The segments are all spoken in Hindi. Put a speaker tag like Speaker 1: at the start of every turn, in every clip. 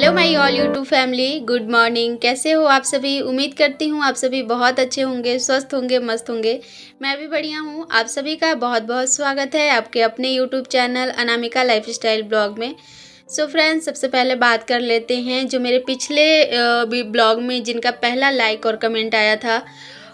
Speaker 1: Hello my all YouTube family, good morning. कैसे हो आप सभी? उम्मीद करती हूँ आप सभी बहुत अच्छे होंगे, स्वस्थ होंगे, मस्त होंगे। मैं भी बढ़िया हूँ। आप सभी का बहुत बहुत स्वागत है आपके अपने YouTube channel Anamika lifestyle blog में। सो फ्रेंड्स, सबसे पहले बात कर लेते हैं जो मेरे पिछले ब्लॉग में जिनका पहला लाइक और कमेंट आया था,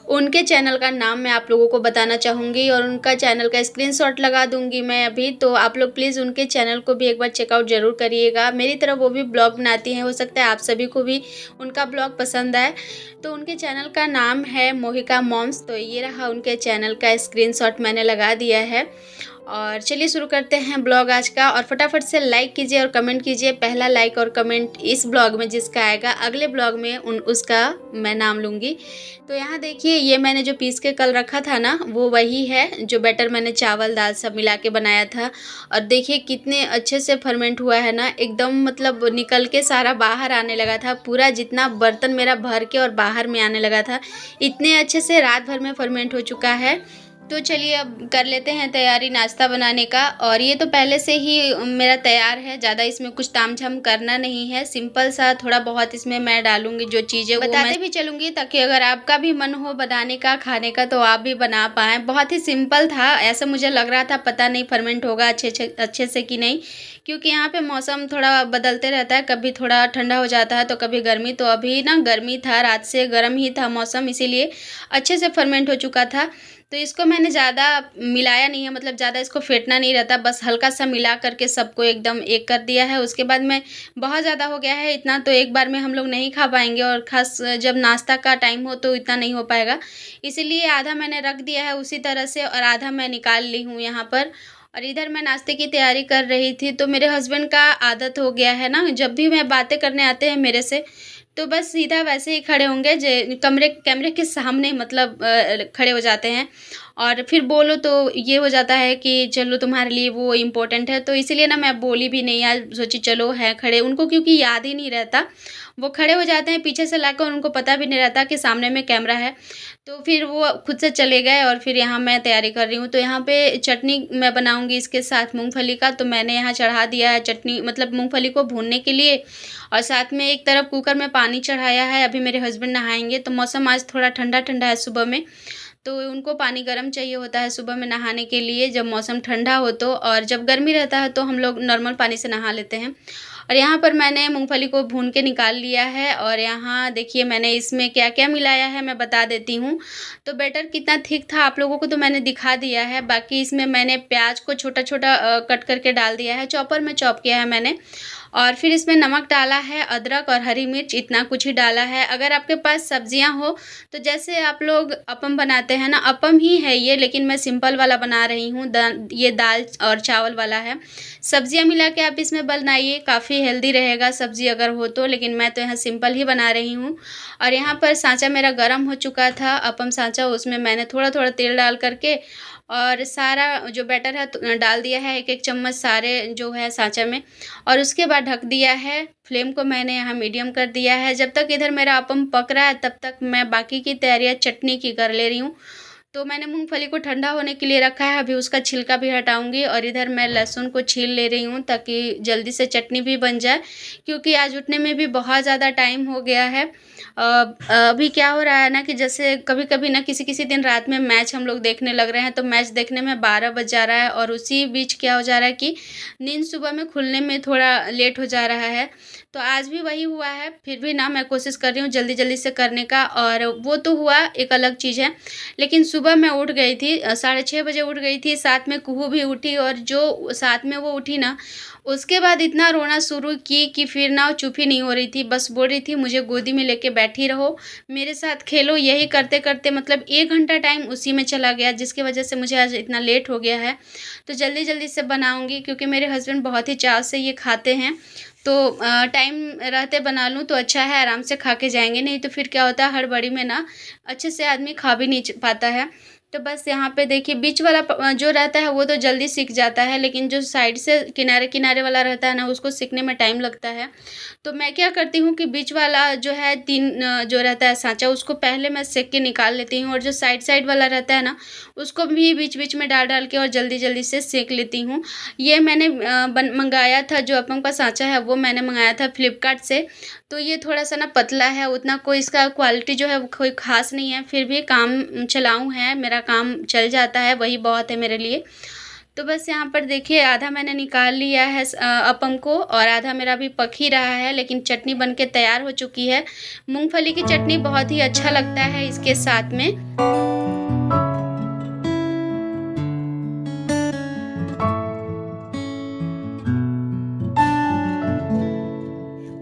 Speaker 1: उनके चैनल का नाम मैं आप लोगों को बताना चाहूँगी और उनका चैनल का स्क्रीनशॉट लगा दूँगी मैं अभी। तो आप लोग प्लीज़ उनके चैनल को भी एक बार चेकआउट ज़रूर करिएगा। मेरी तरह वो भी ब्लॉग बनाती हैं, हो सकता है आप सभी को भी उनका ब्लॉग पसंद आए। तो उनके चैनल का नाम है मोहिका मॉम्स। तो ये रहा उनके चैनल का स्क्रीनशॉट मैंने लगा दिया है। और चलिए शुरू करते हैं ब्लॉग आज का। और फटाफट से लाइक कीजिए और कमेंट कीजिए। पहला लाइक और कमेंट इस ब्लॉग में जिसका आएगा, अगले ब्लॉग में उसका मैं नाम लूँगी। तो यहाँ देखिए, ये मैंने जो पीस के कल रखा था ना, वो वही है जो बैटर मैंने चावल दाल सब मिला के बनाया था। और देखिए कितने अच्छे से फर्मेंट हुआ है ना, एकदम मतलब निकल के सारा बाहर आने लगा था। पूरा जितना बर्तन मेरा भर के और बाहर में आने लगा था, इतने अच्छे से रात भर में फर्मेंट हो चुका है। तो चलिए अब कर लेते हैं तैयारी नाश्ता बनाने का। और ये तो पहले से ही मेरा तैयार है, ज़्यादा इसमें कुछ तामझाम करना नहीं है। सिंपल सा थोड़ा बहुत इसमें मैं डालूंगी जो चीज़ें, वो बताते भी चलूँगी ताकि अगर आपका भी मन हो बनाने का, खाने का, तो आप भी बना पाएँ। बहुत ही सिंपल था, ऐसा मुझे लग रहा था, पता नहीं फर्मेंट होगा अच्छे से कि नहीं, क्योंकि यहाँ पे मौसम थोड़ा बदलते रहता है, कभी थोड़ा ठंडा हो जाता है तो कभी गर्मी। तो अभी ना गर्मी था, रात से गर्म ही था मौसम, इसीलिए अच्छे से फर्मेंट हो चुका था। तो इसको मैंने ज़्यादा मिलाया नहीं है, मतलब ज़्यादा इसको फेंटना नहीं रहता, बस हल्का सा मिला करके सबको एकदम एक कर दिया है। उसके बाद में बहुत ज़्यादा हो गया है, इतना तो एक बार में हम लोग नहीं खा पाएंगे, और ख़ास जब नाश्ता का टाइम हो तो इतना नहीं हो पाएगा। इसीलिए आधा मैंने रख दिया है उसी तरह से, और आधा मैं निकाल ली हूँ यहाँ पर। और इधर मैं नाश्ते की तैयारी कर रही थी। तो मेरे हस्बैंड का आदत हो गया है ना, जब भी मैं बातें करने आते हैं मेरे से, तो बस सीधा वैसे ही खड़े होंगे, कैमरे के सामने, मतलब खड़े हो जाते हैं। और फिर बोलो तो ये हो जाता है कि चलो तुम्हारे लिए वो इम्पोर्टेंट है, तो इसीलिए ना मैं बोली भी नहीं, आज सोची चलो है खड़े, उनको क्योंकि याद ही नहीं रहता। वो खड़े हो जाते हैं पीछे से लाकर, उनको पता भी नहीं रहता कि सामने में कैमरा है। तो फिर वो खुद से चले गए और फिर यहाँ मैं तैयारी कर रही हूँ। तो यहाँ पे चटनी मैं बनाऊँगी इसके साथ मूँगफली का। तो मैंने यहाँ चढ़ा दिया है चटनी, मतलब मूँगफली को भूनने के लिए। और साथ में एक तरफ कुकर में पानी चढ़ाया है। अभी मेरे हस्बैंड नहाएंगे, तो मौसम आज थोड़ा ठंडा ठंडा है सुबह में, तो उनको पानी गर्म चाहिए होता है सुबह में नहाने के लिए, जब मौसम ठंडा हो तो। और जब गर्मी रहता है तो हम लोग नॉर्मल पानी से नहा लेते हैं। और यहाँ पर मैंने मूंगफली को भून के निकाल लिया है। और यहाँ देखिए मैंने इसमें क्या क्या मिलाया है मैं बता देती हूँ। तो बैटर कितना थिक था आप लोगों को तो मैंने दिखा दिया है। बाकी इसमें मैंने प्याज को छोटा छोटा कट करके डाल दिया है, चॉपर में चॉप किया है मैंने। और फिर इसमें नमक डाला है, अदरक और हरी मिर्च, इतना कुछ ही डाला है। अगर आपके पास सब्जियां हो तो जैसे आप लोग अपम बनाते हैं ना, अपम ही है ये, लेकिन मैं सिंपल वाला बना रही हूँ। ये दाल और चावल वाला है। सब्जियां मिला के आप इसमें बनाइए, काफ़ी हेल्दी रहेगा सब्जी अगर हो तो, लेकिन मैं तो यहाँ सिंपल ही बना रही हूँ। और यहाँ पर सांचा मेरा गर्म हो चुका था, अपम सांचा, उसमें मैंने थोड़ा थोड़ा तेल डाल करके और सारा जो बैटर है तो डाल दिया है, एक एक चम्मच सारे जो है सांचा में। और उसके बाद ढक दिया है। फ्लेम को मैंने यहाँ मीडियम कर दिया है। जब तक इधर मेरा अपम पक रहा है तब तक मैं बाकी की तैयारियाँ चटनी की कर ले रही हूँ। तो मैंने मूंगफली को ठंडा होने के लिए रखा है, अभी उसका छिलका भी हटाऊंगी। और इधर मैं लहसुन को छील ले रही हूँ ताकि जल्दी से चटनी भी बन जाए, क्योंकि आज उठने में भी बहुत ज़्यादा टाइम हो गया है। अभी क्या हो रहा है ना कि जैसे कभी कभी ना किसी किसी दिन रात में मैच हम लोग देखने लग रहे हैं, तो मैच देखने में 12 बज जा रहा है। और उसी बीच क्या हो जा रहा है कि नींद सुबह में खुलने में थोड़ा लेट हो जा रहा है। तो आज भी वही हुआ है। फिर भी ना मैं कोशिश कर रही हूँ जल्दी जल्दी से करने का, और वो तो हुआ एक अलग चीज़ है। लेकिन सुबह मैं उठ गई थी, 6:30 बजे उठ गई थी, साथ में कुहू भी उठी। और जो साथ में वो उठी ना, उसके बाद इतना रोना शुरू की कि फिर ना चुप ही नहीं हो रही थी, बस बोल रही थी मुझे गोदी में लेके बैठी रहो, मेरे साथ खेलो। यही करते करते मतलब 1 घंटा टाइम उसी में चला गया, जिसकी वजह से मुझे आज इतना लेट हो गया है। तो जल्दी जल्दी से बनाऊंगी, क्योंकि मेरे हस्बैंड बहुत ही चाव से ये खाते हैं। तो टाइम रहते बना लूँ तो अच्छा है, आराम से खा के जाएंगे। नहीं तो फिर क्या होता है, हड़बड़ी में ना अच्छे से आदमी खा भी नहीं पाता है। तो बस यहाँ पे देखिए बीच वाला जो रहता है वो तो जल्दी सिक जाता है, लेकिन जो साइड से किनारे-किनारे वाला रहता है ना उसको सिकने में टाइम लगता है। तो मैं क्या करती हूँ कि बीच वाला जो है 3 जो रहता है साँचा उसको पहले मैं सेक के निकाल लेती हूँ, और जो साइड-साइड वाला रहता है ना उसको भी बीच-बीच में डाल-डाल के और जल्दी-जल्दी से सेक लेती हूँ। ये मैंने बन मँगाया था, जो अप्पम का साँचा है वो मैंने मँगाया था फ्लिपकार्ट से। तो ये थोड़ा-सा ना पतला है, उतना कोई इसका क्वालिटी जो है वो कोई ख़ास नहीं है, फिर भी काम चलाऊ है, मेरा काम चल जाता है, वही बहुत है मेरे लिए। तो बस यहाँ पर देखिए आधा मैंने निकाल लिया है अप्पम को, और आधा मेरा अभी पक ही रहा है, लेकिन चटनी बन के तैयार हो चुकी है। मूँगफली की चटनी बहुत ही अच्छा लगता है इसके साथ में।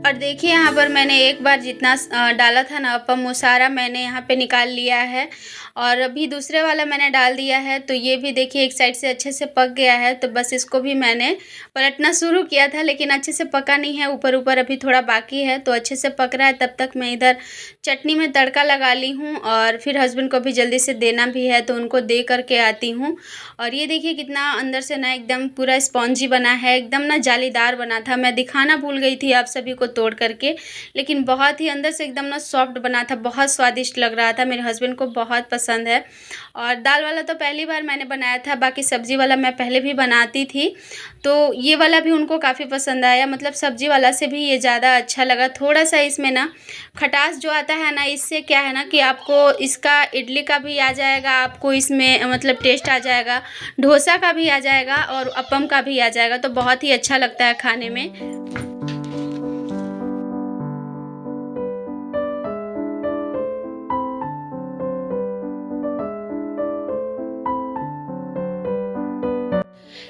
Speaker 1: और देखिए यहाँ पर मैंने एक बार जितना डाला था ना अप्पम, वो सारा मैंने यहाँ पे निकाल लिया है, और अभी दूसरे वाला मैंने डाल दिया है। तो ये भी देखिए एक साइड से अच्छे से पक गया है, तो बस इसको भी मैंने पलटना शुरू किया था, लेकिन अच्छे से पका नहीं है, ऊपर-ऊपर अभी थोड़ा बाकी है। तो अच्छे से पक रहा है, तब तक मैं इधर चटनी में तड़का लगा ली हूँ, और फिर हस्बैंड को भी जल्दी से देना भी है, तो उनको दे कर के आती हूँ। और ये देखिए कितना अंदर से ना एकदम पूरा स्पॉन्जी बना है, एकदम ना जालीदार बना था। मैं दिखाना भूल गई थी आप सभी को तोड़ करके, लेकिन बहुत ही अंदर से एकदम ना सॉफ्ट बना था, बहुत स्वादिष्ट लग रहा था, मेरे हस्बैंड को बहुत पसंद है। और दाल वाला तो पहली बार मैंने बनाया था, बाकी सब्ज़ी वाला मैं पहले भी बनाती थी, तो ये वाला भी उनको काफ़ी पसंद आया। मतलब सब्ज़ी वाला से भी ये ज़्यादा अच्छा लगा। थोड़ा-सा इसमें ना खटास जो आता है ना, इससे क्या है ना कि आपको इसका इडली का भी आ जाएगा, आपको इसमें मतलब टेस्ट आ जाएगा, डोसा का भी आ जाएगा और अप्पम का भी आ जाएगा, तो बहुत ही अच्छा लगता है खाने में।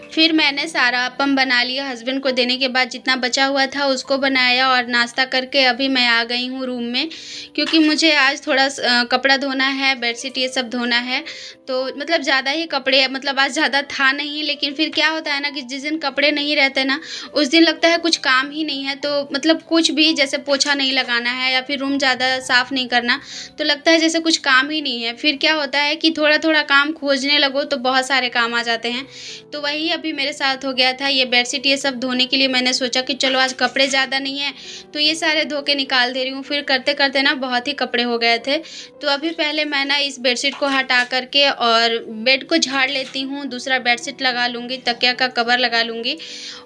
Speaker 1: फिर मैंने सारा अप्पम बना लिया, हस्बैंड को देने के बाद जितना बचा हुआ था उसको बनाया, और नाश्ता करके अभी मैं आ गई हूँ रूम में, क्योंकि मुझे आज थोड़ा कपड़ा धोना है, बेडशीट ये सब धोना है। तो मतलब ज़्यादा ही कपड़े, मतलब आज ज़्यादा था नहीं, लेकिन फिर क्या होता है ना कि जिस दिन कपड़े नहीं रहते ना, उस दिन लगता है कुछ काम ही नहीं है। तो मतलब कुछ भी जैसे पोछा नहीं लगाना है या फिर रूम ज़्यादा साफ़ नहीं करना, तो लगता है जैसे कुछ काम ही नहीं है। फिर क्या होता है कि थोड़ा-थोड़ा काम खोजने लगो तो बहुत सारे काम आ जाते हैं। तो वही अभी मेरे साथ हो गया था। ये बेडशीट ये सब धोने के लिए मैंने सोचा कि चलो आज कपड़े ज़्यादा नहीं हैं, तो ये सारे धो के निकाल दे रही हूँ। फिर करते-करते ना बहुत ही कपड़े हो गए थे। तो अभी पहले मैं ना इस बेडशीट को हटा कर के और बेड को झाड़ लेती हूँ, दूसरा बेडशीट लगा लूँगी, तकिया का कवर लगा लूँगी।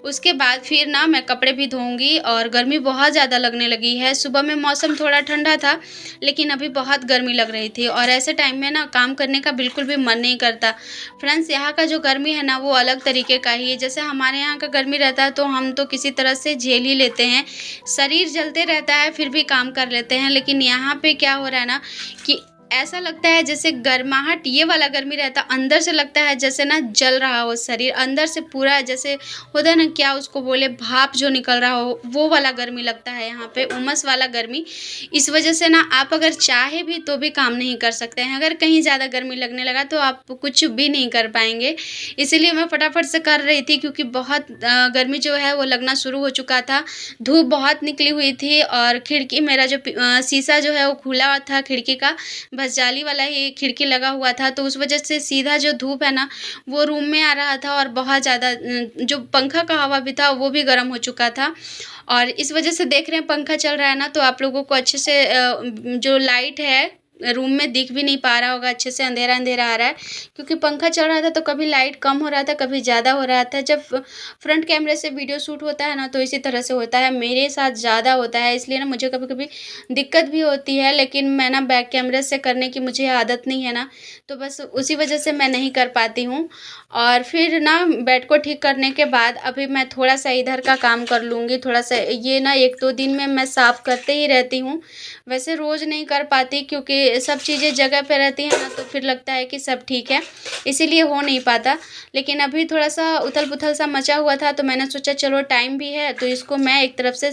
Speaker 1: उसके बाद फिर ना मैं कपड़े भी धोऊँगी, और गर्मी बहुत ज़्यादा लगने लगी है। सुबह में मौसम थोड़ा ठंडा था, लेकिन अभी बहुत गर्मी लग रही थी, और ऐसे टाइम में ना काम करने का बिल्कुल भी मन नहीं करता। फ्रेंड्स, यहाँ का जो गर्मी है ना वो अलग तरीके का ही है। जैसे हमारे यहाँ का गर्मी रहता है तो हम तो किसी तरह से झेल ही लेते हैं, शरीर जलते रहता है फिर भी काम कर लेते हैं। लेकिन यहाँ पे क्या हो रहा है ना कि ऐसा लगता है जैसे गर्माहट, ये वाला गर्मी रहता, अंदर से लगता है जैसे ना जल रहा हो शरीर, अंदर से पूरा जैसे होता है ना, क्या उसको बोले, भाप जो निकल रहा हो, वो वाला गर्मी लगता है यहाँ पे, उमस वाला गर्मी। इस वजह से ना आप अगर चाहे भी तो भी काम नहीं कर सकते हैं। अगर कहीं ज़्यादा गर्मी लगने लगा तो आप कुछ भी नहीं कर पाएँगे। इसीलिए मैं फटाफट से कर रही थी, क्योंकि बहुत गर्मी जो है वो लगना शुरू हो चुका था। धूप बहुत निकली हुई थी, और खिड़की मेरा जो शीशा जो है वो खुला था खिड़की का, बस जाली वाला ही खिड़की लगा हुआ था, तो उस वजह से सीधा जो धूप है ना वो रूम में आ रहा था, और बहुत ज़्यादा जो पंखा का हवा भी था वो भी गर्म हो चुका था। और इस वजह से देख रहे हैं पंखा चल रहा है ना, तो आप लोगों को अच्छे से जो लाइट है रूम में दिख भी नहीं पा रहा होगा, अच्छे से अंधेरा-अंधेरा आ रहा है, क्योंकि पंखा चल रहा था तो कभी लाइट कम हो रहा था, कभी ज़्यादा हो रहा था। जब फ्रंट कैमरे से वीडियो शूट होता है ना तो इसी तरह से होता है, मेरे साथ ज़्यादा होता है, इसलिए ना मुझे कभी-कभी दिक्कत भी होती है। लेकिन मैं ना बैक कैमरे से करने की मुझे आदत नहीं है ना, तो बस उसी वजह से मैं नहीं कर पाती हूँ। और फिर ना बेड को ठीक करने के बाद अभी मैं थोड़ा-सा इधर का काम कर लूँगी, थोड़ा-सा ये ना 1-2 दिन में मैं साफ़ करते ही रहती हूँ। वैसे रोज़ नहीं कर पाती, क्योंकि सब चीज़ें जगह पे रहती हैं ना, तो फिर लगता है कि सब ठीक है, इसीलिए हो नहीं पाता। लेकिन अभी थोड़ा-सा उथल-पुथल सा मचा हुआ था, तो मैंने सोचा चलो टाइम भी है तो इसको मैं एक तरफ से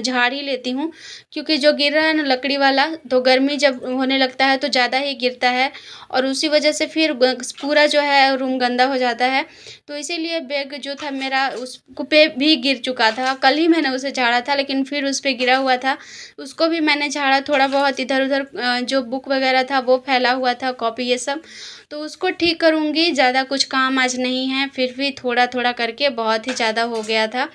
Speaker 1: झाड़ ही लेती हूँ, क्योंकि जो गिर रहा है ना लकड़ी वाला, तो गर्मी जब होने लगता है तो ज़्यादा ही गिरता है, और उसी वजह से फिर पूरा जो है रूम गंदा हो जाता है। तो इसीलिए बैग जो था मेरा उस पे भी गिर चुका था। कल ही मैंने उसे झाड़ा था, लेकिन फिर उस पे गिरा हुआ था, उसको भी मैंने झाड़ा। थोड़ा बहुत इधर-उधर जो बुक वगैरह था वो फैला हुआ था, कॉपी ये सब, तो उसको ठीक करूँगी। ज़्यादा कुछ काम आज नहीं है, फिर भी थोड़ा-थोड़ा करके बहुत ही ज़्यादा हो गया था।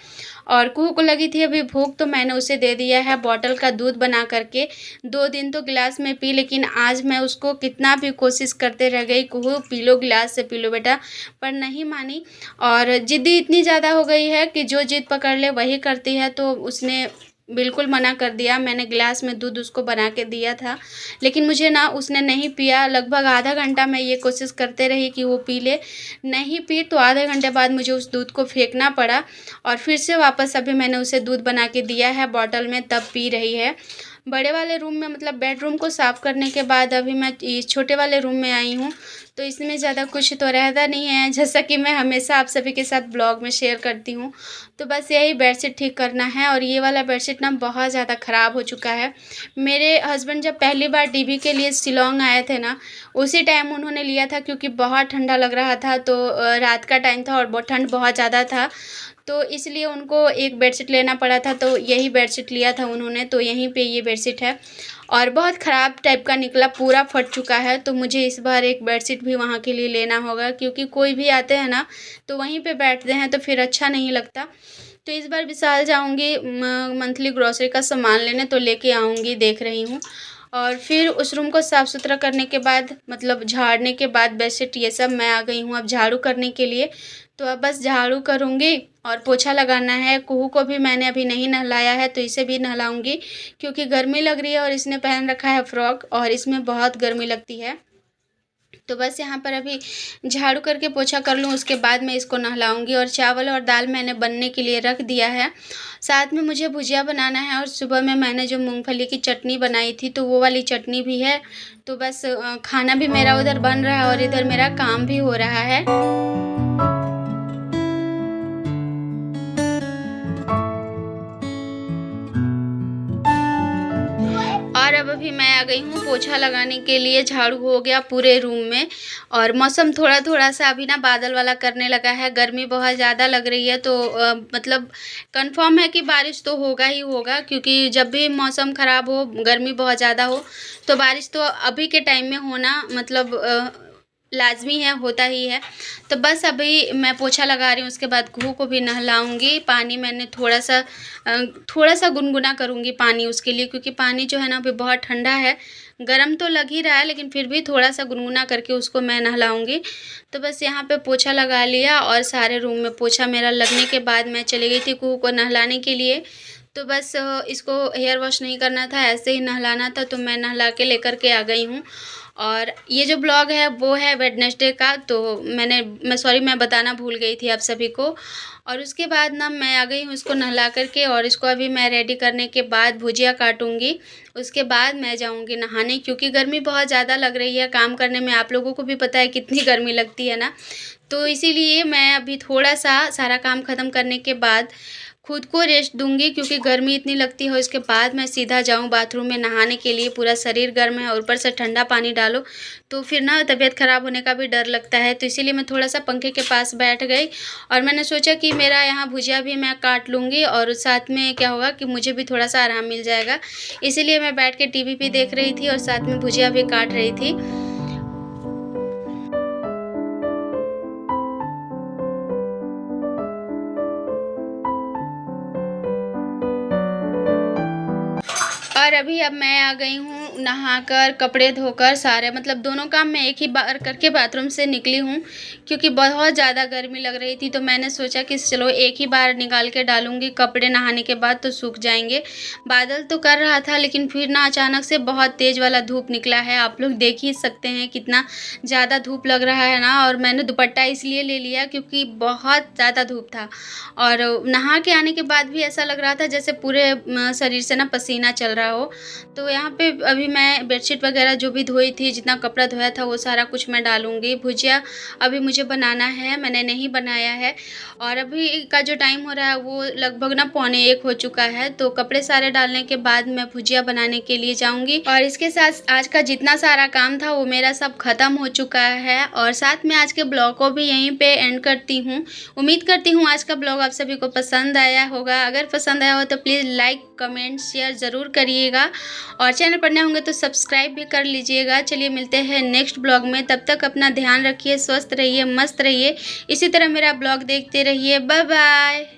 Speaker 1: और कुहू को लगी थी अभी भूख, तो मैंने उसे दे दिया है बॉटल का दूध बना कर के। 2 दिन तो गिलास में पी, लेकिन आज मैं उसको कितना भी कोशिश करते रह गई, कुहू पी लो, गिलास से पी लो बेटा, पर नहीं मानी। और ज़िद्दी इतनी ज़्यादा हो गई है कि जो ज़िद पकड़ ले वही करती है, तो उसने बिल्कुल मना कर दिया। मैंने गिलास में दूध उसको बना के दिया था, लेकिन मुझे ना उसने नहीं पिया। लगभग आधा घंटा मैं ये कोशिश करते रही कि वो पी ले, नहीं पी, तो आधे घंटे बाद मुझे उस दूध को फेंकना पड़ा और फिर से वापस अभी मैंने उसे दूध बना के दिया है बॉटल में, तब पी रही है। बड़े वाले रूम में मतलब बेडरूम को साफ़ करने के बाद अभी मैं इस छोटे वाले रूम में आई हूँ, तो इसमें ज़्यादा कुछ तो रहता नहीं है, जैसा कि मैं हमेशा आप सभी के साथ ब्लॉग में शेयर करती हूँ। तो बस यही बेडशीट ठीक करना है, और ये वाला बेडशीट ना बहुत ज़्यादा ख़राब हो चुका है। मेरे हस्बैंड जब पहली बार डीबी के लिए शिलांग आए थे ना, उसी टाइम उन्होंने लिया था, क्योंकि बहुत ठंडा लग रहा था, तो रात का टाइम था और ठंड बहुत ज़्यादा था, तो इसलिए उनको एक बेडशीट लेना पड़ा था, तो यही बेडशीट लिया था उन्होंने। तो यहीं पे ये बेडशीट है और बहुत ख़राब टाइप का निकला, पूरा फट चुका है। तो मुझे इस बार एक बेडशीट भी वहाँ के लिए लेना होगा, क्योंकि कोई भी आते हैं ना तो वहीं पे बैठते हैं, तो फिर अच्छा नहीं लगता। तो इस बार विशाल जाऊँगी मंथली ग्रॉसरी का सामान लेने, तो लेके आऊँगी, देख रही हूँ। और फिर उस रूम को साफ़ सुथरा करने के बाद, मतलब झाड़ने के बाद, बेडशीट ये सब, मैं आ गई हूँ अब झाड़ू करने के लिए। तो अब बस झाड़ू करूँगी और पोछा लगाना है। कुहू को भी मैंने अभी नहीं नहलाया है, तो इसे भी नहलाऊँगी, क्योंकि गर्मी लग रही है और इसने पहन रखा है फ्रॉक और इसमें बहुत गर्मी लगती है। तो बस यहाँ पर अभी झाड़ू करके पोछा कर लूँ, उसके बाद मैं इसको नहलाऊँगी। और चावल और दाल मैंने बनने के लिए रख दिया है। साथ में मुझे भुजिया बनाना है, और सुबह में मैंने जो मूँगफली की चटनी बनाई थी, तो वो वाली चटनी भी है। तो बस खाना भी मेरा उधर बन रहा है और इधर मेरा काम भी हो रहा है। और अब अभी मैं आ गई हूँ पोछा लगाने के लिए। झाड़ू हो गया पूरे रूम में, और मौसम थोड़ा-थोड़ा सा अभी ना बादल वाला करने लगा है। गर्मी बहुत ज़्यादा लग रही है, तो मतलब कन्फर्म है कि बारिश तो होगा ही होगा, क्योंकि जब भी मौसम ख़राब हो, गर्मी बहुत ज़्यादा हो, तो बारिश तो अभी के टाइम में होना मतलब लाज़मी है, होता ही है। तो बस अभी मैं पोछा लगा रही हूँ, उसके बाद कुहू को भी नहलाऊँगी। पानी मैंने थोड़ा-सा गुनगुना करूँगी पानी उसके लिए, क्योंकि पानी जो है ना अभी बहुत ठंडा है। गरम तो लग ही रहा है, लेकिन फिर भी थोड़ा-सा गुनगुना करके उसको मैं नहलाऊँगी। तो बस यहाँ पे पोछा लगा लिया, और सारे रूम में पोछा मेरा लगने के बाद मैं चली गई थी कुहू को नहलाने के लिए। तो बस इसको हेयर वॉश नहीं करना था, ऐसे ही नहलाना था, तो मैं नहला के लेकर के आ गई हूँ। और ये जो ब्लॉग है वो है वेडनेसडे का, तो मैं बताना भूल गई थी आप सभी को। और उसके बाद ना मैं आ गई हूँ इसको नहला कर के, और इसको अभी मैं रेडी करने के बाद भुजिया काटूँगी। उसके बाद मैं जाऊँगी नहाने, क्योंकि गर्मी बहुत ज़्यादा लग रही है काम करने में। आप लोगों को भी पता है कितनी गर्मी लगती है ना, तो इसीलिए मैं अभी थोड़ा-सा सारा काम ख़त्म करने के बाद खुद को रेस्ट दूँगी, क्योंकि गर्मी इतनी लगती है। उसके बाद मैं सीधा जाऊँ बाथरूम में नहाने के लिए। पूरा शरीर गर्म है और ऊपर से ठंडा पानी डालो, तो फिर ना तबीयत ख़राब होने का भी डर लगता है। तो इसीलिए मैं थोड़ा-सा पंखे के पास बैठ गई, और मैंने सोचा कि मेरा यहाँ भुजिया भी मैं काट लूँगी, और साथ में क्या होगा कि मुझे भी थोड़ा-सा आराम मिल जाएगा। इसीलिए मैं बैठ के टीवी भी देख रही थी और साथ में भुजिया भी काट रही थी। और अभी अब मैं आ गई हूँ नहाकर, कपड़े धोकर, सारे मतलब दोनों काम मैं एक ही बार करके बाथरूम से निकली हूँ, क्योंकि बहुत ज़्यादा गर्मी लग रही थी। तो मैंने सोचा कि चलो एक ही बार निकाल के डालूँगी कपड़े, नहाने के बाद तो सूख जाएँगे। बादल तो कर रहा था, लेकिन फिर ना अचानक से बहुत तेज़ वाला धूप निकला है। आप लोग देख ही सकते हैं कितना ज़्यादा धूप लग रहा है ना। और मैंने दुपट्टा इसलिए ले लिया क्योंकि बहुत ज़्यादा धूप था, और नहा के आने के बाद भी ऐसा लग रहा था जैसे पूरे शरीर से ना पसीना चल रहा हो। तो यहाँ पे अभी मैं बेडशीट वगैरह जो भी धोई थी, जितना कपड़ा धोया था, वो सारा कुछ मैं डालूँगी। भुजिया अभी मुझे बनाना है, मैंने नहीं बनाया है, और अभी का जो टाइम हो रहा है वो लगभग ना 12:45 हो चुका है। तो कपड़े सारे डालने के बाद मैं भुजिया बनाने के लिए जाऊँगी, और इसके साथ आज का जितना सारा काम था वो मेरा सब ख़त्म हो चुका है। और साथ में आज के ब्लॉग को भी यहीं पे एंड करती हूँ। उम्मीद करती हूँ आज का ब्लॉग आप सभी को पसंद आया होगा। अगर पसंद आया हो तो प्लीज़ लाइक, कमेंट, शेयर ज़रूर करिएगा, और चैनल पर नए होंगे होंगे तो सब्सक्राइब भी कर लीजिएगा। चलिए मिलते हैं नेक्स्ट ब्लॉग में, तब तक अपना ध्यान रखिए, स्वस्थ रहिए, मस्त रहिए, इसी तरह मेरा ब्लॉग देखते रहिए। Bye bye.